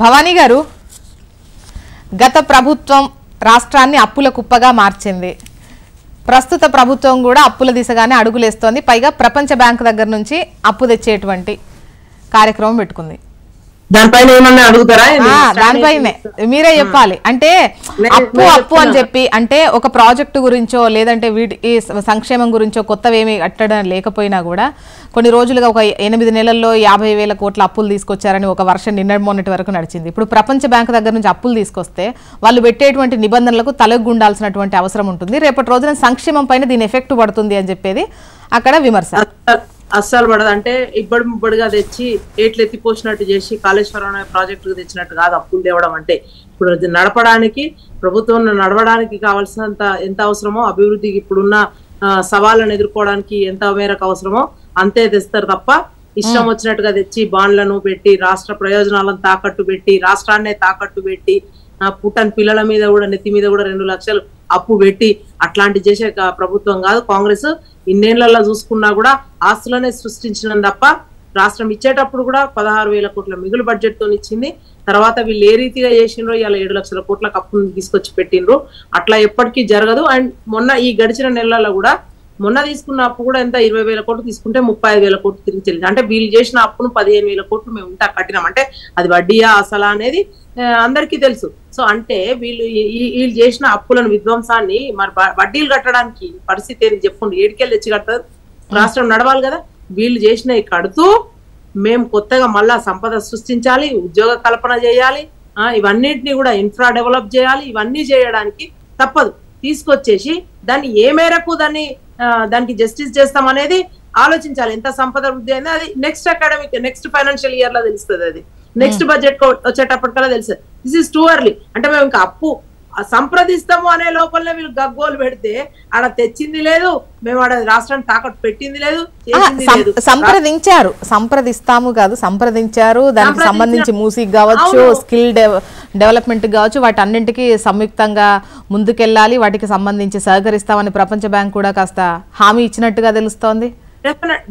భవానీ గారు, గత ప్రభుత్వం రాష్ట్రాన్ని అప్పుల కుప్పగా మార్చింది. ప్రస్తుత ప్రభుత్వం కూడా అప్పుల దిశగానే అడుగులేస్తోంది. పైగా ప్రపంచ బ్యాంకు దగ్గర నుంచి అప్పు తెచ్చేటువంటి కార్యక్రమం పెట్టుకుంది. దానిపైన ఏమన్నా అడుగుతారా? దానిపైనే మీరే చెప్పాలి. అంటే అప్పు అని చెప్పి అంటే ఒక ప్రాజెక్టు గురించో లేదంటే వీటి సంక్షేమం గురించో కొత్తవి ఏమి కట్టడం లేకపోయినా కూడా కొన్ని రోజులుగా ఒక 8 నెలల్లో 50,000 కోట్ల అప్పులు తీసుకొచ్చారని ఒక వర్షం మొన్నటి వరకు నడిచింది. ఇప్పుడు ప్రపంచ బ్యాంకు దగ్గర నుంచి అప్పులు తీసుకొస్తే వాళ్ళు పెట్టేటువంటి నిబంధనలకు తలగుండాల్సినటువంటి అవసరం ఉంటుంది. రేపటి రోజున సంక్షేమం పైన దీని ఎఫెక్ట్ పడుతుంది అని చెప్పేది అక్కడ విమర్శ. అస్సలు పడదు. అంటే ఇబ్బడిగా తెచ్చి ఏట్లు ఎత్తిపోసినట్టు చేసి కాళేశ్వరం ప్రాజెక్టు తెచ్చినట్టు కాదు అప్పులు తేవడం. అంటే ఇప్పుడు నడపడానికి ప్రభుత్వం నడవడానికి కావాల్సినంత ఎంత అవసరమో, అభివృద్ధికి ఇప్పుడున్న సవాళ్ళను ఎదుర్కోవడానికి ఎంత మేరకు అవసరమో అంతే తెస్తారు తప్ప ఇష్టం వచ్చినట్టుగా తెచ్చి బాండ్లను పెట్టి రాష్ట్ర ప్రయోజనాలను తాకట్టు పెట్టి రాష్ట్రాన్నే తాకట్టు పెట్టి పుట్టని పిల్లల మీద కూడా నెత్తి మీద కూడా 2 లక్షలు అప్పు పెట్టి అట్లాంటి చేసే ప్రభుత్వం కాదు కాంగ్రెస్. ఇన్నేళ్లలో చూసుకున్నా కూడా ఆస్తులనే సృష్టించడం తప్ప రాష్ట్రం ఇచ్చేటప్పుడు కూడా 16,000 కోట్ల మిగులు బడ్జెట్ తో ఇచ్చింది. తర్వాత వీళ్ళు ఏ రీతిగా చేసిండ్రో ఇలా 7 లక్షల కోట్ల అప్పును తీసుకొచ్చి పెట్టిండ్రు. అట్లా ఎప్పటికీ జరగదు. అండ్ మొన్న ఈ గడిచిన నెలల్లో కూడా మొన్న తీసుకున్న అప్పు కూడా ఎంత 20,000 కోట్లు తీసుకుంటే 35,000 కోట్లు తిరిగి చెల్లింది. అంటే వీళ్ళు చేసిన అప్పును 15,000 కోట్లు మేము ఉంటా కట్టినాం. అంటే అది వడ్డీయా అసలా అనేది అందరికీ తెలుసు. సో అంటే వీళ్ళు చేసిన అప్పులను విధ్వంసాన్ని మరి వడ్డీలు కట్టడానికి పరిస్థితి ఏంటి చెప్పండి? ఏడికెళ్ళి తెచ్చి కడతారు? రాష్ట్రం నడవాలి కదా. వీళ్ళు చేసినవి కడుతూ మేము కొత్తగా మళ్ళా సంపద సృష్టించాలి, ఉద్యోగ కల్పన చేయాలి, ఇవన్నిటిని కూడా ఇన్ఫ్రా డెవలప్ చేయాలి. ఇవన్నీ చేయడానికి తప్పదు. తీసుకొచ్చేసి దాన్ని ఏ మేరకు దానికి జస్టిస్ చేస్తాం అనేది ఆలోచించాలి. ఎంత సంపద వృద్ధి అయింది అది నెక్స్ట్ ఫైనాన్షియల్ ఇయర్ లో తెలుస్తుంది. అది నెక్స్ట్ బడ్జెట్ వచ్చేటప్పటికల్లా తెలుస్తుంది. This is too early. అంటే మేము ఇంకా అప్పు సంప్రదిస్తాము అనే లోపలనే వీళ్ళు గగ్గోలు పెడితే ఆడ తెచ్చింది లేదు, మేము ఆడ రాష్ట్రాన్ని తాకట్టు పెట్టింది లేదు. సంప్రదిస్తాము కాదు, సంప్రదించారు. దానికి సంబంధించి మూసీకి కావచ్చు, స్కిల్ డెవలప్మెంట్ కావచ్చు, వాటి అన్నింటికి సంయుక్తంగా ముందుకెళ్ళాలి, వాటికి సంబంధించి సహకరిస్తామని ప్రపంచ బ్యాంక్ కూడా కాస్త హామీ ఇచ్చినట్టుగా తెలుస్తోంది.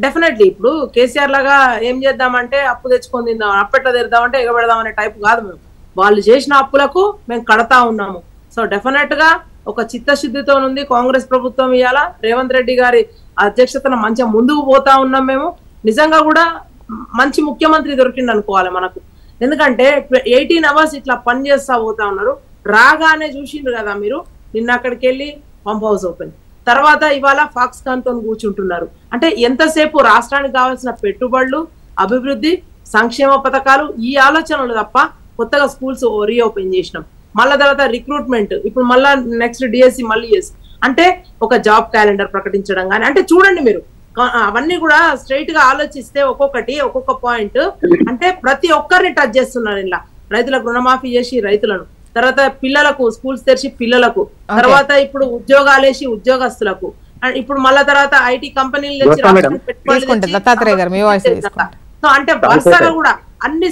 డెఫినెట్లీ ఇప్పుడు కేసీఆర్ లాగా ఏం చేద్దామంటే అప్పు తెచ్చుకొని తిందాం, అప్పట్లో తెద్దామంటే ఎగబెడదాం అనే టైప్ కాదు. మేము వాళ్ళు చేసిన అప్పులకు మేము కడతా ఉన్నాము. సో డెఫినెట్ గా ఒక చిత్తశుద్ధితో ఉంది కాంగ్రెస్ ప్రభుత్వం. ఇవాళ రేవంత్ రెడ్డి గారి అధ్యక్షతన మంచిగా ముందుకు పోతా ఉన్నాం. మేము నిజంగా కూడా మంచి ముఖ్యమంత్రి దొరికింది అనుకోవాలి మనకు. ఎందుకంటే 18 అవర్స్ ఇట్లా పని చేస్తా పోతా ఉన్నారు. రాగానే చూసిండ్రు కదా మీరు, నిన్న అక్కడికి వెళ్ళి పంప్ హౌస్ ఓపెన్, తర్వాత ఇవాళ ఫాక్స్కాన్ తో కూర్చుంటున్నారు. అంటే ఎంతసేపు రాష్ట్రానికి కావాల్సిన పెట్టుబడులు, అభివృద్ధి, సంక్షేమ పథకాలు, ఈ ఆలోచనలు తప్ప కొత్తగా స్కూల్స్ రీఓపెన్ చేసినాం. మళ్ళా తర్వాత రిక్రూట్మెంట్, ఇప్పుడు మళ్ళా నెక్స్ట్ డిఎస్సి మళ్ళీ చేసి అంటే ఒక జాబ్ క్యాలెండర్ ప్రకటించడం కానీ, అంటే చూడండి మీరు అవన్నీ కూడా స్ట్రైట్ గా ఆలోచిస్తే ఒక్కొక్క పాయింట్ అంటే ప్రతి ఒక్కరిని టచ్ చేస్తున్నారు. ఇలా రైతులకు రుణమాఫీ చేసి రైతులను, తర్వాత పిల్లలకు స్కూల్స్ తెరిచి పిల్లలకు, తర్వాత ఇప్పుడు ఉద్యోగాలు వేసి ఉద్యోగస్తులకు, ఇప్పుడు మళ్ళా తర్వాత ఐటీ కంపెనీలు సో అంటే వరుసగా కూడా అన్ని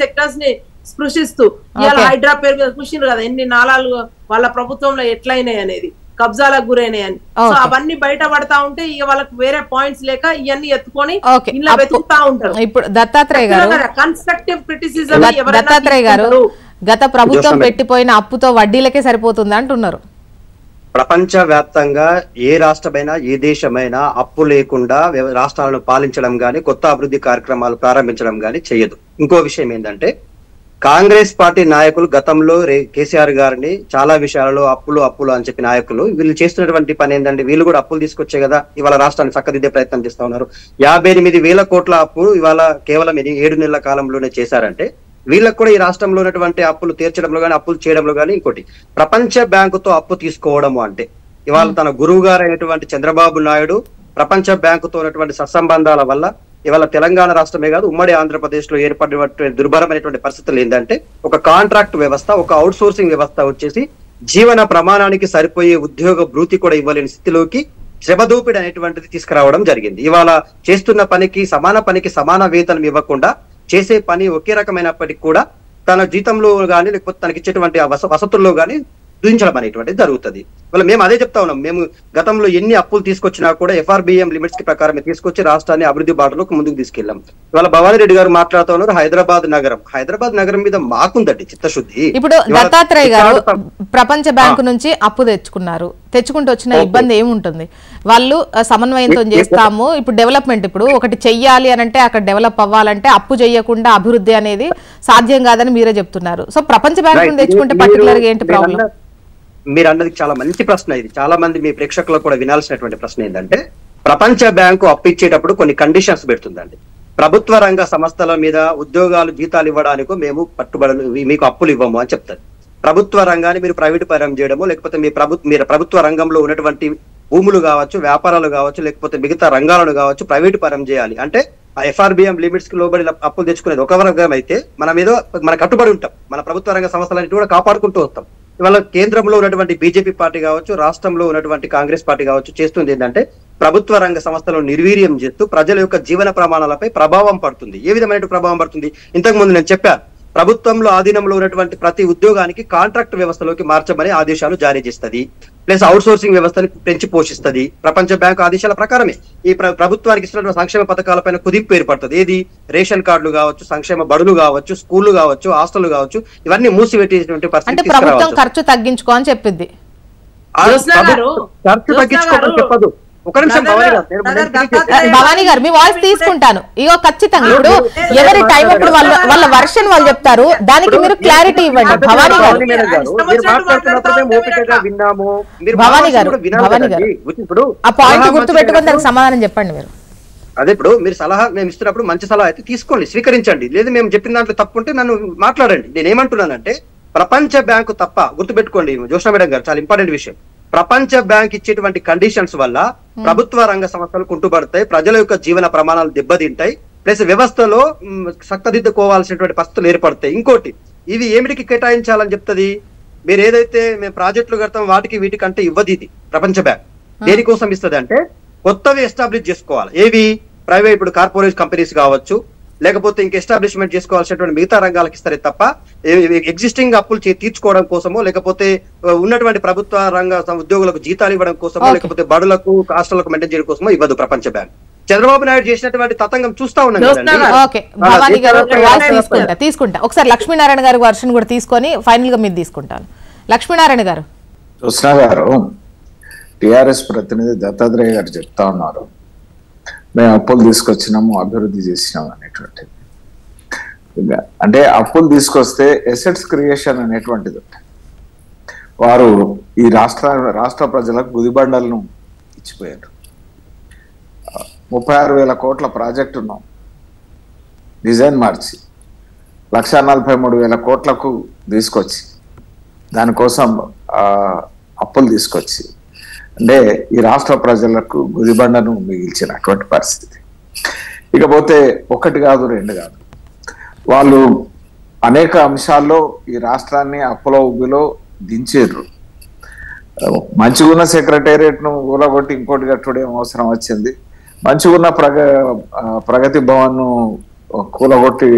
సెక్టర్స్ ని స్పృశిస్తూ ఇవాళ హైడ్రా పేరు మీద చూసిండ్రు కదా ఎన్ని నాళాలు వాళ్ళ ప్రభుత్వంలో ఎట్లయినాయి అనేది, కబ్జాలకు గురైనాయని. సో అవన్నీ బయట పడతా ఉంటే ఇక వాళ్ళకి వేరే పాయింట్స్ లేక ఇవన్నీ ఎత్తుకొని ఇలా వెతుకుతా ఉంటారు. ఇప్పుడు దత్తాత్రేయ గారు, కన్స్ట్రక్టివ్ క్రిటిసిజం దత్తాత్రేయ గారు, గత ప్రభుత్వం పెట్టిపోయిన అప్పుతో వడ్డీలకే సరిపోతుంది అంటున్నారు. ప్రపంచ వ్యాప్తంగా ఏ రాష్ట్రమైనా ఏ దేశమైనా అప్పు లేకుండా రాష్ట్రాలను పాలించడం గాని కొత్త అభివృద్ధి కార్యక్రమాలు ప్రారంభించడం గాని చేయదు. ఇంకో విషయం ఏంటంటే కాంగ్రెస్ పార్టీ నాయకులు గతంలో కేసీఆర్ గారిని చాలా విషయాలలో అప్పులు అని చెప్పి నాయకులు వీళ్ళు చేస్తున్నటువంటి పని ఏంటంటే వీళ్ళు కూడా అప్పులు తీసుకొచ్చే కదా ఇవాళ రాష్ట్రాన్ని చక్కదిద్దే ప్రయత్నం చేస్తా ఉన్నారు. 58,000 కోట్ల అప్పు ఇవాళ కేవలం 7 నెలల కాలంలోనే చేశారంటే వీళ్ళకు కూడా ఈ రాష్ట్రంలో ఉన్నటువంటి అప్పులు తీర్చడంలో కానీ అప్పులు చేయడంలో కానీ ఇంకోటి ప్రపంచ బ్యాంకుతో అప్పు తీసుకోవడము అంటే ఇవాళ తన గురువు గారు అయినటువంటి చంద్రబాబు నాయుడు ప్రపంచ బ్యాంకుతో ఉన్నటువంటి సత్సంబంధాల వల్ల ఇవాళ తెలంగాణ రాష్ట్రమే కాదు ఉమ్మడి ఆంధ్రప్రదేశ్ లో ఏర్పడినటువంటి దుర్భరమైనటువంటి పరిస్థితులు ఏంటంటే ఒక కాంట్రాక్ట్ వ్యవస్థ, ఒక అవుట్ సోర్సింగ్ వ్యవస్థ వచ్చేసి జీవన ప్రమాణానికి సరిపోయే ఉద్యోగ భృతి కూడా ఇవ్వలేని స్థితిలోకి శ్రమదోపిడి అనేటువంటిది తీసుకురావడం జరిగింది. ఇవాళ చేస్తున్న పనికి సమాన వేతనం ఇవ్వకుండా చేసే పని ఒకే రకమైనప్పటికీ కూడా తన జీతంలో గానీ లేకపోతే తనకి ఇచ్చేటువంటి వసతుల్లో గానీ దించడం అనేటువంటిది జరుగుతుంది. ఇవాళ మేము అదే చెప్తా ఉన్నాం. మేము గతంలో ఎన్ని అప్పులు తీసుకొచ్చినా కూడా FRBM లిమిట్స్ కి ప్రకారం తీసుకొచ్చి రాష్ట్రాన్ని అభివృద్ధి బాటలోకి ముందుకు తీసుకెళ్ళాం. ఇవాళ భవానీ రెడ్డి గారు మాట్లాడుతూ ఉన్నారు హైదరాబాద్ నగరం మీద మాకుందండి చిత్తశుద్ధి. ఇప్పుడు దత్తాత్రేయ గారు ప్రపంచ బ్యాంకు నుంచి అప్పు తెచ్చుకుంటూ వచ్చిన ఇబ్బంది ఏముంటుంది? వాళ్ళు సమన్వయంతో చేస్తాము. ఇప్పుడు డెవలప్మెంట్ ఇప్పుడు ఒకటి చెయ్యాలి అని అంటే అక్కడ డెవలప్ అవ్వాలంటే అప్పు చేయకుండా అభివృద్ధి అనేది సాధ్యం కాదని మీరే చెప్తున్నారు. సో ప్రపంచ బ్యాంకు తెచ్చుకుంటే పర్టికులర్ గా ఏంటి ప్రాబ్లం? మీరు అన్నది చాలా మంచి ప్రశ్న. ఇది చాలా మంది మీ ప్రేక్షకులకు కూడా వినాల్సినటువంటి ప్రశ్న ఏంటంటే, ప్రపంచ బ్యాంకు అప్పు ఇచ్చేటప్పుడు కొన్ని కండిషన్స్ పెడుతుందండి. ప్రభుత్వ రంగ సంస్థల మీద ఉద్యోగాలు జీతాలు ఇవ్వడానికి మేము మీకు అప్పులు ఇవ్వము అని చెప్తారు. ప్రభుత్వ రంగాన్ని మీరు ప్రైవేట్ పరం చేయడము, లేకపోతే మీరు ప్రభుత్వ రంగంలో ఉన్నటువంటి భూములు కావచ్చు, వ్యాపారాలు కావచ్చు, లేకపోతే మిగతా రంగాలను కావచ్చు ప్రైవేట్ పరం చేయాలి అంటే ఆ FRBM లిమిట్స్ కి లోబడి అప్పులు తెచ్చుకునేది ఒక వర్గం అయితే మన కట్టుబడి ఉంటాం. మన ప్రభుత్వ రంగ సంస్థలన్నిటి కూడా కాపాడుకుంటూ వస్తాం. ఇవాళ కేంద్రంలో ఉన్నటువంటి బీజేపీ పార్టీ కావచ్చు, రాష్ట్రంలో ఉన్నటువంటి కాంగ్రెస్ పార్టీ కావచ్చు చేస్తుంది ఏంటంటే ప్రభుత్వ రంగ సంస్థలను నిర్వీర్యం చేస్తూ ప్రజల యొక్క జీవన ప్రమాణాలపై ప్రభావం పడుతుంది. ఏ విధమైన ప్రభావం పడుతుంది? ఇంతకు ముందు నేను చెప్పాను, ప్రభుత్వంలో ఆధీనంలో ఉన్నటువంటి ప్రతి ఉద్యోగానికి కాంట్రాక్ట్ వ్యవస్థలోకి మార్చమని ఆదేశాలు జారీ చేస్తుంది. ప్లస్ అవుట్ సోర్సింగ్ వ్యవస్థని పెంచి పోషిస్తుంది. ప్రపంచ బ్యాంకు ఆదేశాల ప్రకారమే ఈ ప్రభుత్వానికి ఇస్తున్న సంక్షేమ పథకాలపైన కుదింపు ఏర్పడుతుంది. ఏది? రేషన్ కార్డులు కావచ్చు, సంక్షేమ బడులు కావచ్చు, స్కూళ్లు కావచ్చు, హాస్టల్ కావచ్చు, ఇవన్నీ మూసిపెట్టేటువంటి పరిస్థితి ప్రభుత్వం ఖర్చు తగ్గించుకో అని చెప్పింది. ఖర్చు తగ్గించుకోవడం చెప్పదు. ఒక నిమిషం భవానీ గారు మీ వాయిస్ తీసుకుంటాను. ఇగో ఖచ్చితంగా ఇప్పుడు ఎవరి టైం అప్పుడు వాళ్ళ వర్షన్ వాళ్ళు చెప్తారు, దానికి మీరు క్లారిటీ ఇవ్వండి. భవానీ గారు ఆ పాయింట్ గుర్తుపెట్టుకుని దానికి సమాధానం చెప్పండి మీరు. అదే ఇప్పుడు మీరు సలహా మేము ఇస్తున్నప్పుడు మంచి సలహా అయితే తీసుకోండి, స్వీకరించండి. లేదు మేము చెప్పిన దాంట్లో తప్పు ఉంటే నన్ను మాట్లాడండి. నేనేమంటున్నానంటే ప్రపంచ బ్యాంకు తప్ప గుర్తుపెట్టుకోండి జోష్నా మేడం గారు, చాలా ఇంపార్టెంట్ విషయం. ప్రపంచ బ్యాంక్ ఇచ్చేటువంటి కండిషన్స్ వల్ల ప్రభుత్వ రంగ సంస్థలు కుంటుపడతాయి, ప్రజల యొక్క జీవన ప్రమాణాలు దెబ్బతింటాయి, ప్లస్ వ్యవస్థలో చక్కదిద్దుకోవాల్సినటువంటి పరిస్థితులు ఏర్పడతాయి. ఇంకోటి, ఇవి ఏమిటికి కేటాయించాలని చెప్తుంది? మీరు ఏదైతే మేము ప్రాజెక్టులు కడతాం వాటికి వీటికంటే ఇవ్వదు ఇది ప్రపంచ బ్యాంక్. దేనికోసం ఇస్తుంది అంటే కొత్తవి ఎస్టాబ్లిష్ చేసుకోవాలి. ఏవి? ప్రైవేట్ ఇప్పుడు కార్పొరేట్ కంపెనీస్ కావచ్చు, లేకపోతే ఇంకా ఎస్టాబ్లిష్మెంట్ చేసుకోవాల్సినటువంటి మిగతా రంగాలకు ఇస్తారే తప్ప ఎగ్జిస్టింగ్ అప్పులు తీర్చుకోవడం కోసమో, లేకపోతే ఉన్నటువంటి ప్రభుత్వ రంగ ఉద్యోగులకు జీతాలు ఇవ్వడం కోసమో, లేకపోతే బడులకు హాస్టళ్లకు మెయింటైన్ చేయడం కోసమో ఇవ్వదు ప్రపంచ బ్యాంక్. చంద్రబాబు నాయుడు చేసినటువంటి తతంగం చూస్తా ఉన్నాం. తీసుకుంటా ఒకసారి లక్ష్మీనారాయణ గారి వర్షన్ కూడా తీసుకొని ఫైనల్ గా మీరు తీసుకుంటాను. లక్ష్మీనారాయణ గారు. జోత్స్నా గారు, టిఆర్ఎస్ ప్రతినిధి దత్తాత్రేయ గారు చెప్తా ఉన్నారు మేము అప్పులు తీసుకొచ్చినాము, అభివృద్ధి చేసినాము అనేటువంటిది. అంటే అప్పులు తీసుకొస్తే ఎసెట్స్ క్రియేషన్ అనేటువంటిది వారు ఈ రాష్ట్ర ప్రజలకు గుదిబండలను ఇచ్చిపోయారు. 36,000 కోట్ల ప్రాజెక్టును డిజైన్ మార్చి 1,43,000 కోట్లకు తీసుకొచ్చి దానికోసం అప్పులు తీసుకొచ్చి అంటే ఈ రాష్ట్ర ప్రజలకు గుదిబండను మిగిల్చినటువంటి పరిస్థితి. ఇకపోతే ఒకటి కాదు, రెండు కాదు, వాళ్ళు అనేక అంశాల్లో ఈ రాష్ట్రాన్ని అప్పుల ఉబ్బిలో దించేర్రు. మంచిగున్న సెక్రటేరియట్ ను ఊలగొట్టి ఇంకోటి కట్టుడే అవసరం వచ్చింది. మంచిగున్న ప్రగతి భవన్ ను కూలగొట్టి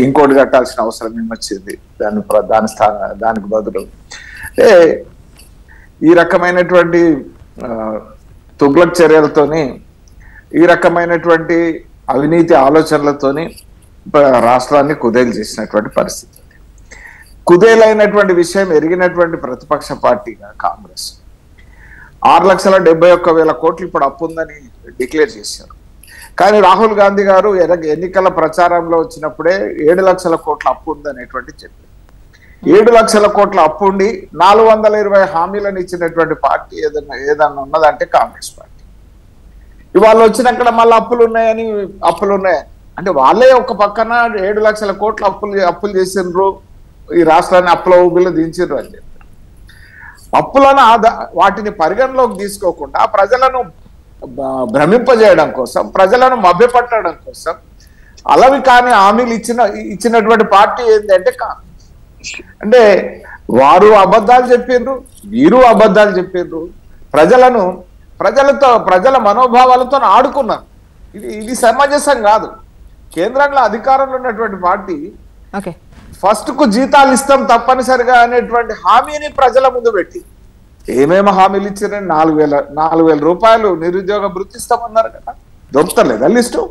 ఇంకోటి కట్టాల్సిన అవసరం ఏమొచ్చింది? దానికి బదులు ఈ రకమైనటువంటి తుగ్లక్ చర్యలతోని, ఈ రకమైనటువంటి అవినీతి ఆలోచనలతోని రాష్ట్రాన్ని కుదేలు చేసినటువంటి పరిస్థితి. కుదేలైనటువంటి విషయం ఎరిగినటువంటి ప్రతిపక్ష పార్టీగా కాంగ్రెస్ 6,71,000 కోట్లు ఇప్పుడు అప్పు ఉందని డిక్లేర్ చేశారు. కానీ రాహుల్ గాంధీ గారు ఎన్నికల ప్రచారంలో వచ్చినప్పుడే 7 లక్షల కోట్ల అప్పు ఉందనేటువంటి చెప్పారు. 7 లక్షల కోట్ల అప్పు ఉండి 420 హామీలను ఇచ్చినటువంటి పార్టీ ఏదన్నా ఉన్నదంటే కాంగ్రెస్ పార్టీ. ఇవాళ వచ్చినక్కడ మళ్ళీ అప్పులు ఉన్నాయని అంటే వాళ్ళే ఒక పక్కన 7 లక్షల కోట్ల అప్పులు చేసిండ్రు, ఈ రాష్ట్రాన్ని అప్పుల ఊబిలో దించిండ్రు అని చెప్పారు. అప్పులను వాటిని పరిగణలోకి తీసుకోకుండా ప్రజలను భ్రమింపజేయడం కోసం, ప్రజలను మభ్యపట్టడం కోసం అలవి కాని హామీలు ఇచ్చినటువంటి పార్టీ ఏంటంటే కాంగ్రెస్. అంటే వారు అబద్ధాలు చెప్పిండ్రు, వీరు అబద్ధాలు చెప్పిండ్రు, ప్రజల మనోభావాలతో ఆడుకున్నారు. ఇది సమంజసం కాదు. కేంద్రంలో అధికారంలో ఉన్నటువంటి పార్టీ ఫస్ట్ కు జీతాలు ఇస్తాం తప్పనిసరిగా అనేటువంటి హామీని ప్రజల ముందు పెట్టి ఏమేమి హామీలు ఇచ్చారని 4,000 రూపాయలు నిరుద్యోగ భృతి ఇస్తామన్నారు కదా, దొరుకుతలేదా లిస్టు?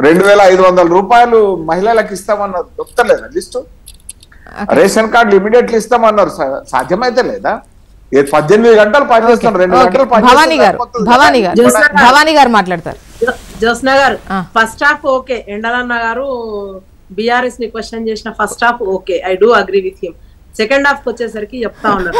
2,500 రూపాయలు మహిళలకు ఇస్తామన్నారు, దొరుకుతలేదా లిస్టు? రేషన్ కార్డులు ఇమీడియట్లీ ఇస్తామన్నారు, సాధ్యమైతే లేదా? 18 గంటలు పనిచేస్తున్నారు, 2 గంటలు భవానీ గారు మాట్లాడతారు. జ్యోత్స్న గారు, ఫస్ట్ హాఫ్ ఓకే, ఎండలన్న గారు బిఆర్ఎస్ ని క్వశ్చన్ చేసిన first half okay, I do agree with him. Second half వచ్చేసరికి చెప్తా ఉన్నారు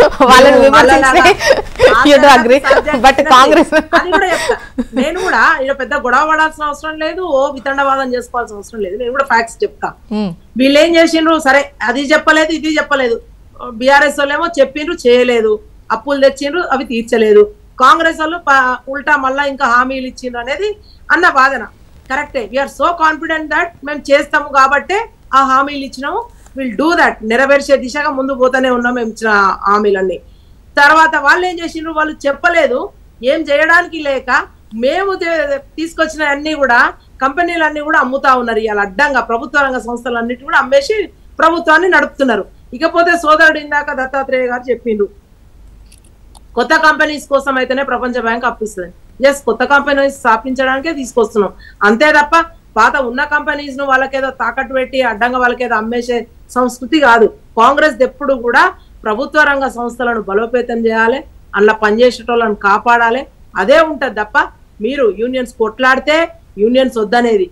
నేను కూడా ఇలా పెద్ద గొడవ పడాల్సిన అవసరం లేదు, ఓ వితండవాదం చేసుకోవాల్సిన అవసరం లేదు, నేను కూడా ఫ్యాక్ట్స్ చెప్తా. వీళ్ళు ఏం చేసిండ్రు, సరే అది చెప్పలేదు ఇది చెప్పలేదు, బిఆర్ఎస్ వాళ్ళేమో చెప్పిండ్రు చేయలేదు, అప్పులు తెచ్చిండ్రు అవి తీర్చలేదు, కాంగ్రెస్ వాళ్ళు ఉల్టా మళ్ళా ఇంకా హామీలు ఇచ్చిండ్రు అనేది అన్న వాదన కరెక్టే. వీఆర్ సో కాన్ఫిడెంట్ దట్ మేము చేస్తాము కాబట్టే ఆ హామీలు ఇచ్చినాము, విల్ డూ దట్, నెరవేర్చే దిశగా ముందు పోతూనే ఉన్నాం మేము ఇచ్చిన హామీలన్నీ. తర్వాత వాళ్ళు ఏం చేసిండ్రు, వాళ్ళు చెప్పలేదు, ఏం చేయడానికి లేక మేము తీసుకొచ్చిన అన్ని కూడా కంపెనీలన్నీ కూడా అమ్ముతా ఉన్నారు ఇవాళ అడ్డంగా, ప్రభుత్వ రంగ సంస్థలన్నిటి కూడా అమ్మేసి ప్రభుత్వాన్ని నడుపుతున్నారు. ఇకపోతే సోదరుడు ఇందాక దత్తాత్రేయ గారు చెప్పిండ్రు, కొత్త కంపెనీస్ కోసం అయితేనే ప్రపంచ బ్యాంక్ అప్పిస్తుంది. ఎస్, కొత్త కంపెనీస్ స్థాపించడానికే తీసుకొస్తున్నాం, అంతే తప్ప పాత ఉన్న కంపెనీస్ ను వాళ్ళకేదో తాకట్టు పెట్టి అడ్డంగా వాళ్ళకేదో అమ్మేసే సంస్కృతి కాదు. కాంగ్రెస్ ఎప్పుడు కూడా ప్రభుత్వ రంగ సంస్థలను బలోపేతం చేయాలి, అలా పనిచేసేటోళ్ళని కాపాడాలి, అదే ఉంటది తప్ప మీరు యూనియన్స్ కొట్లాడితే యూనియన్స్ వద్దనేది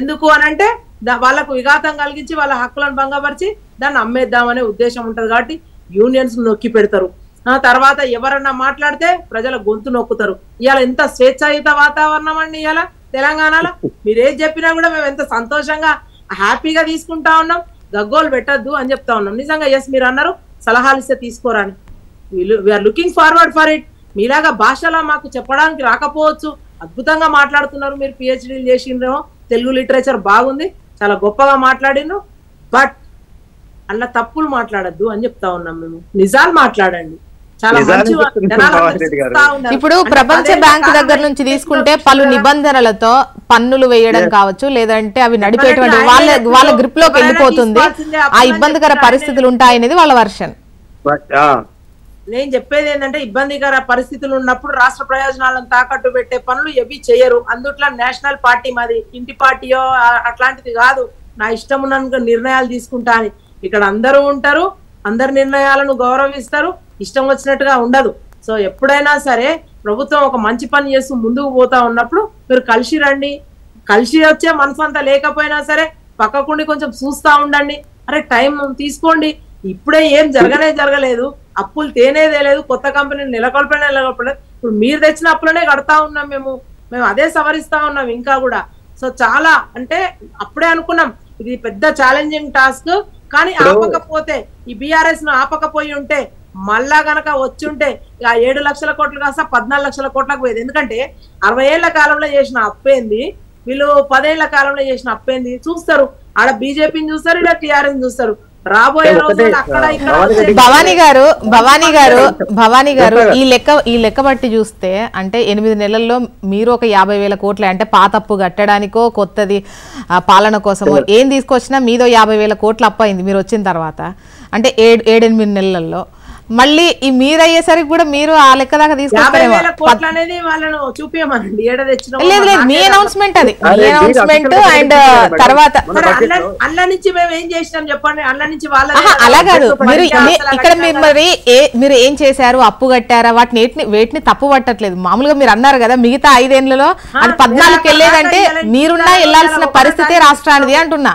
ఎందుకు అనంటే వాళ్ళకు విఘాతం కలిగించి వాళ్ళ హక్కులను భంగపరిచి దాన్ని అమ్మేద్దామనే ఉద్దేశం ఉంటది. కాబట్టి యూనియన్స్ నొక్కి పెడతారు. తర్వాత ఎవరన్నా మాట్లాడితే ప్రజల గొంతు నొక్కుతారు. ఇవాళ ఎంత స్వేచ్ఛాయుత వాతావరణం అండి ఇవాళ తెలంగాణలో. మీరేం చెప్పినా కూడా మేము ఎంత సంతోషంగా హ్యాపీగా తీసుకుంటా ఉన్నాం, గగ్గోలు పెట్టద్దు అని చెప్తా ఉన్నాం. నిజంగా ఎస్, మీరు అన్నారు సలహాలు ఇస్తే తీసుకోరాని, we are looking forward for it. మీలాగా భాషలో మాకు చెప్పడానికి రాకపోవచ్చు, అద్భుతంగా మాట్లాడుతున్నారు, మీరు పిహెచ్డీలు చేసిండ్రేమో, తెలుగు లిటరేచర్ బాగుంది, చాలా గొప్పగా మాట్లాడిండ్రు, బట్ అలా తప్పులు మాట్లాడద్దు అని చెప్తా ఉన్నాం. మేము నిజాలు మాట్లాడండి. ఇప్పుడు ప్రపంచ బ్యాంక్ దగ్గర నుంచి తీసుకుంటే పలు నిబంధనలతో పన్నులు వేయడం కావచ్చు, లేదంటే అవి నడిపేటువంటి వాళ్ళ గ్రిప్ లోకి వెళ్ళిపోతుంది, ఆ ఇబ్బందికర పరిస్థితులు ఉంటాయనేది వాళ్ళ వర్షన్. నేను చెప్పేది ఏంటంటే, ఇబ్బందికర పరిస్థితులు ఉన్నప్పుడు రాష్ట్ర ప్రయోజనాలను తాకట్టు పెట్టే పనులు ఏవి చేయరు. అందుట్లో నేషనల్ పార్టీ మాది, ఇంటి పార్టీయో అట్లాంటిది కాదు, నా ఇష్టం ఉన్న నిర్ణయాలు తీసుకుంటా అని. ఇక్కడ అందరూ ఉంటారు, అందరి నిర్ణయాలను గౌరవిస్తారు, ఇష్టం వచ్చినట్టుగా ఉండదు. సో ఎప్పుడైనా సరే ప్రభుత్వం ఒక మంచి పని చేస్తూ ముందుకు పోతా ఉన్నప్పుడు మీరు కలిసి రండి, కలిసి వచ్చే మనసు అంతా లేకపోయినా సరే పక్కకుండి కొంచెం చూస్తా ఉండండి, అరే టైం తీసుకోండి. ఇప్పుడే ఏం జరగలేదు, అప్పులు తేనేదేలేదు, కొత్త కంపెనీలు నెలకొల్పలేదు. ఇప్పుడు మీరు తెచ్చిన అప్పులనే కడతా ఉన్నాం, మేము అదే సవరిస్తా ఉన్నాం ఇంకా కూడా. సో చాలా అంటే అప్పుడే అనుకున్నాం ఇది పెద్ద ఛాలెంజింగ్ టాస్క్, కానీ ఆపకపోతే ఈ బిఆర్ఎస్ ను ఆపకపోయి ఉంటే మళ్ళా గనక వచ్చుంటే ఆ 7 లక్షల కోట్లు కాస్త 14 లక్షల కోట్లకు పోయేది. ఎందుకంటే 60 ఏళ్ల కాలంలో చేసిన అప్పేంది, వీళ్ళు 10 ఏళ్ల కాలంలో చేసిన అప్పేంది చూస్తారు. ఆడ బీజేపీని చూస్తారు, ఇలా టీఆర్ఎస్ చూస్తారు. రాబోయే రోజుల్లో అక్కడ భవానీ గారు ఈ లెక్క బట్టి చూస్తే అంటే 8 నెలల్లో మీరు ఒక 50,000 కోట్ల అంటే పాతప్పు కట్టడానికో కొత్తది పాలన కోసమో ఏం తీసుకొచ్చినా మీదో 50,000 కోట్ల అప్పు అయింది మీరు వచ్చిన తర్వాత. అంటే 7-8 నెలల్లో మళ్ళీ ఈ మీరు అయ్యేసరికి కూడా మీరు ఆ లెక్క దాకా తీసుకొస్తారేమో. లేదు మీ అనౌన్స్మెంట్, అది మీ అనౌన్స్మెంట్. అండ్ తర్వాత అలా కాదు, మీరు ఇక్కడ మీరు ఏం చేశారు, అప్పు కట్టారా, వేటిని తప్పు పట్టట్లేదు. మామూలుగా మీరు అన్నారు కదా మిగతా 5 ఏళ్లలో అది 14కి వెళ్ళేదంటే మీరున్నా వెళ్లాల్సిన పరిస్థితే రాష్ట్రానిది అంటున్నా.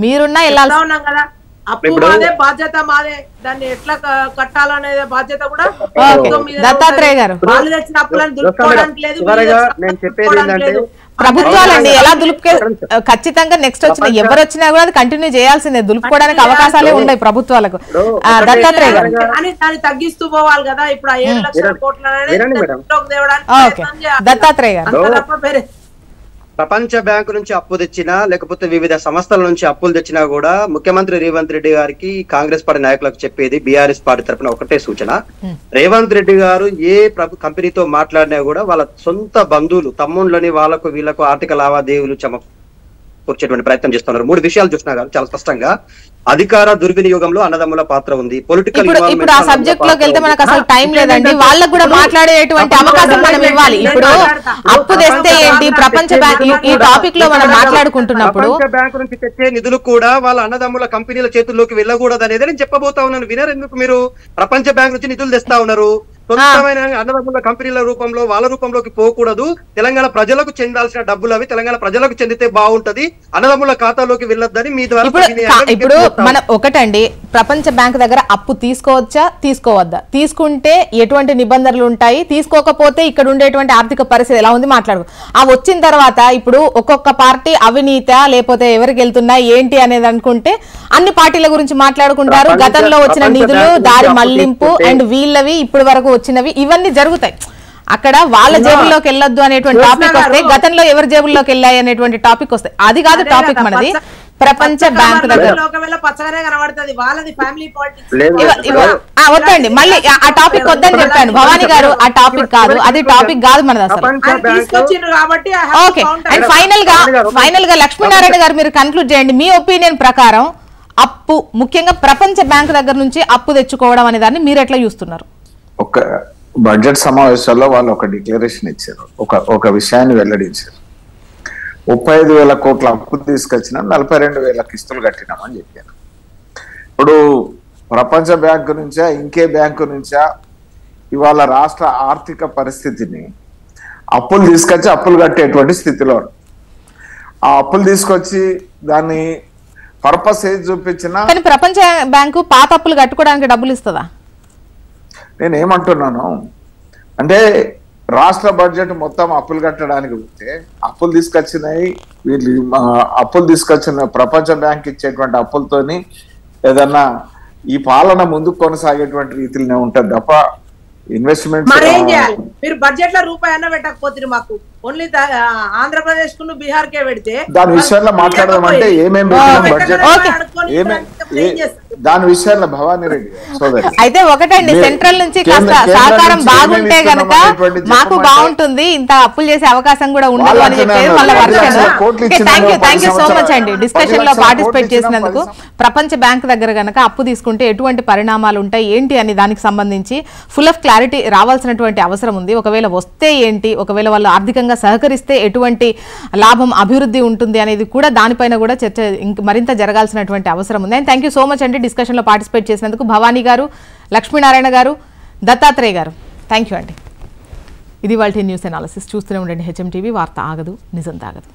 మీరున్నా వెళ్లాల్సిన కదా, అప్పు మాదే, బాధ్యత మాదే, దాన్ని ఎట్లా కట్టాలనేది బాధ్యత కూడా దత్తాత్రేయ గారు. వాళ్ళు తెచ్చిన అప్పులను దులుపుకోవడానికి లేదు, ప్రభుత్వాలండి ఎలా దులుపుకే ఖచ్చితంగా నెక్స్ట్ వచ్చిన ఎవరు వచ్చినా కూడా అది కంటిన్యూ చేయాల్సిందే, దులుపుకోవడానికి అవకాశాలే ఉన్నాయి ప్రభుత్వాలకు. దత్తాత్రేయ గారు దాన్ని తగ్గిస్తూ పోవాలి కదా. ఇప్పుడు 7 లక్షల కోట్ల దత్తాత్రేయ గారు ప్రపంచ బ్యాంకు నుంచి అప్పు తెచ్చినా లేకపోతే వివిధ సంస్థల నుంచి అప్పులు తెచ్చినా కూడా ముఖ్యమంత్రి రేవంత్ రెడ్డి గారికి కాంగ్రెస్ పార్టీ నాయకులకు చెప్పేది బీఆర్ఎస్ పార్టీ తరఫున ఒకటే సూచన, రేవంత్ రెడ్డి గారు ఏ కంపెనీతో మాట్లాడినా కూడా వాళ్ళ సొంత బంధువులు తమ్ముళ్ళని వాళ్ళకు వీళ్ళకు ఆర్థిక లావాదేవీలు తీసుకొచ్చేటువంటి ప్రయత్నం చేస్తున్నారు. 3 విషయాలు చూసినా కానీ చాలా స్పష్టంగా అధికార దుర్వినియోగంలో అన్నదమ్ముల పాత్ర ఉంది. పొలిటికల్ ఇప్పుడు ఆ సబ్జెక్ట్ లోకి వెళ్తే మనకు అసలు టైం లేదండి. వాళ్ళకు కూడా మాట్లాడేటువంటి అవకాశం మనం ఇవ్వాలి. ఇప్పుడు అప్పు తెస్తే ఏంటి, ప్రపంచ బ్యాంక్ ఈ టాపిక్ లో మనం మాట్లాడుకుంటున్నప్పుడు ప్రపంచ బ్యాంకు నుంచి తెచ్చే నిధులు కూడా వాళ్ళ అన్నదమ్ముల కంపెనీల చేతుల్లోకి వెళ్ళకూడదు అనేది నేను చెప్పబోతా ఉన్నాను. వినరు ఎందుకు మీరు? ప్రపంచ బ్యాంక్ నుంచి నిధులు తెస్తా ఉన్నారు. సొంతమైన అన్నదమ్ముల కంపెనీల రూపంలో వాళ్ళ రూపంలోకి పోకూడదు. తెలంగాణ ప్రజలకు చెందాల్సిన డబ్బులు అవి తెలంగాణ ప్రజలకు చెందితే బాగుంటది, అన్నదమ్ముల ఖాతాలోకి వెళ్ళొద్దని మీ ద్వారా ఇప్పుడు మనం ఒకటండి, ప్రపంచ బ్యాంక్ దగ్గర అప్పు తీసుకోవచ్చా తీసుకోవద్దా, తీసుకుంటే ఎటువంటి నిబంధనలు ఉంటాయి, తీసుకోకపోతే ఇక్కడ ఉండేటువంటి ఆర్థిక పరిస్థితి ఎలా ఉంది మాట్లాడు. ఆ వచ్చిన తర్వాత ఇప్పుడు ఒక్కొక్క పార్టీ అవినీత లేకపోతే ఎవరికి వెళ్తున్నాయి ఏంటి అనేది అనుకుంటే అన్ని పార్టీల గురించి మాట్లాడుకుంటారు. గతంలో వచ్చిన నిధులు, దారి మళ్లింపు అండ్ వీళ్ళవి ఇప్పటి వరకు వచ్చినవి ఇవన్నీ జరుగుతాయి. అక్కడ వాళ్ళ జేబుల్లోకి వెళ్ళొద్దు అనేటువంటి టాపిక్ వస్తే, గతంలో ఎవరి జేబుల్లోకి వెళ్ళాయి అనేటువంటి టాపిక్ వస్తాయి. అది కాదు టాపిక్ మనది. ప్రపంచ బ్యాంక్ దగ్గర వద్దండి, మళ్ళీ ఆ టాపిక్ వద్దని చెప్పాను భవానీ గారు. ఆ టాపిక్ కాదు, అది టాపిక్ కాదు మనది అసలు. ఓకే, అండ్ ఫైనల్ గా లక్ష్మీనారాయణ గారు మీరు కన్క్లూడ్ చేయండి. మీ ఒపీనియన్ ప్రకారం అప్పు, ముఖ్యంగా ప్రపంచ బ్యాంక్ దగ్గర నుంచి అప్పు తెచ్చుకోవడం అనే దాన్ని మీరు ఎట్లా చూస్తున్నారు? ఒక బడ్జెట్ సమావేశాల్లో వాళ్ళు ఒక డిక్లరేషన్ ఇచ్చారు, ఒక విషయాన్ని వెల్లడించారు. 35,000 కోట్ల అప్పు తీసుకొచ్చినాం, 42,000 కిస్తులు కట్టినామని చెప్పారు. ఇప్పుడు ప్రపంచ బ్యాంకు నుంచా ఇంకే బ్యాంకు నుంచా ఇవాళ రాష్ట్ర ఆర్థిక పరిస్థితిని అప్పులు తీసుకొచ్చి అప్పులు కట్టేటువంటి స్థితిలో, ఆ అప్పులు తీసుకొచ్చి దాన్ని పర్పస్ ఏది చూపించినా. కానీ ప్రపంచ బ్యాంకు పాత అప్పులు కట్టుకోవడానికి డబ్బులు ఇస్తుందా? నేను ఏమంటున్నాను అంటే రాష్ట్ర బడ్జెట్ మొత్తం అప్పులు కట్టడానికి పోతే అప్పులు తీసుకొచ్చినాయి వీళ్ళు, అప్పులు తీసుకొచ్చిన ప్రపంచ బ్యాంక్ ఇచ్చేటువంటి అప్పులతోని ఏదన్నా ఈ పాలన ముందుకు కొనసాగేటువంటి రీతిలోనే ఉంటది తప్ప ఇన్వెస్ట్మెంట్. మీరు బడ్జెట్ లో రూపాయి అన్న పెట్టకపోతే మాకు ఓన్లీ ఆంధ్రప్రదేశ్ కు బీహార్ కే పెడితే దాని విషయంలో మాట్లాడదాం అంటే ఏమేమి బడ్జెట్ దాని విషయాల్లో భవానీ రెడ్డి సోదరి అయితే ఒకటండి, సెంట్రల్ నుంచి కాస్త సహకారం బాగుంటే గనక మాకు బాగుంటుంది, ఇంత అప్పులు చేసే అవకాశం కూడా ఉండదు అని చెప్పేది మళ్ళీ version. Thank you so much అండి డిస్కషన్ లో పార్టిసిపేట్ చేసినందుకు. ప్రపంచ బ్యాంక్ దగ్గర గనక అప్పు తీసుకుంటే ఎటువంటి పరిణామాలు ఉంటాయి ఏంటి అని దానికి సంబంధించి ఫుల్ ఆఫ్ క్లారిటీ రావాల్సినటువంటి అవసరం ఉంది. ఒకవేళ వస్తే ఏంటి, ఒకవేళ వాళ్ళు ఆర్థికంగా సహకరిస్తే ఎటువంటి లాభం అభివృద్ధి ఉంటుంది అనేది కూడా దానిపైన కూడా చర్చ మరింత జరగాల్సినటువంటి అవసరం ఉంది. And thank you so much అండి డిస్కషన్ లో పార్టిసిపేట్ చేసినందుకు భవానీ గారు, లక్ష్మీనారాయణ గారు, దత్తాత్రేయ గారు. థ్యాంక్ యూ అండి. ఇది వాళ్ళ న్యూస్ అనాలిసిస్. చూస్తూనే ఉండండి HM TV, వార్త ఆగదు నిజం తాగదు.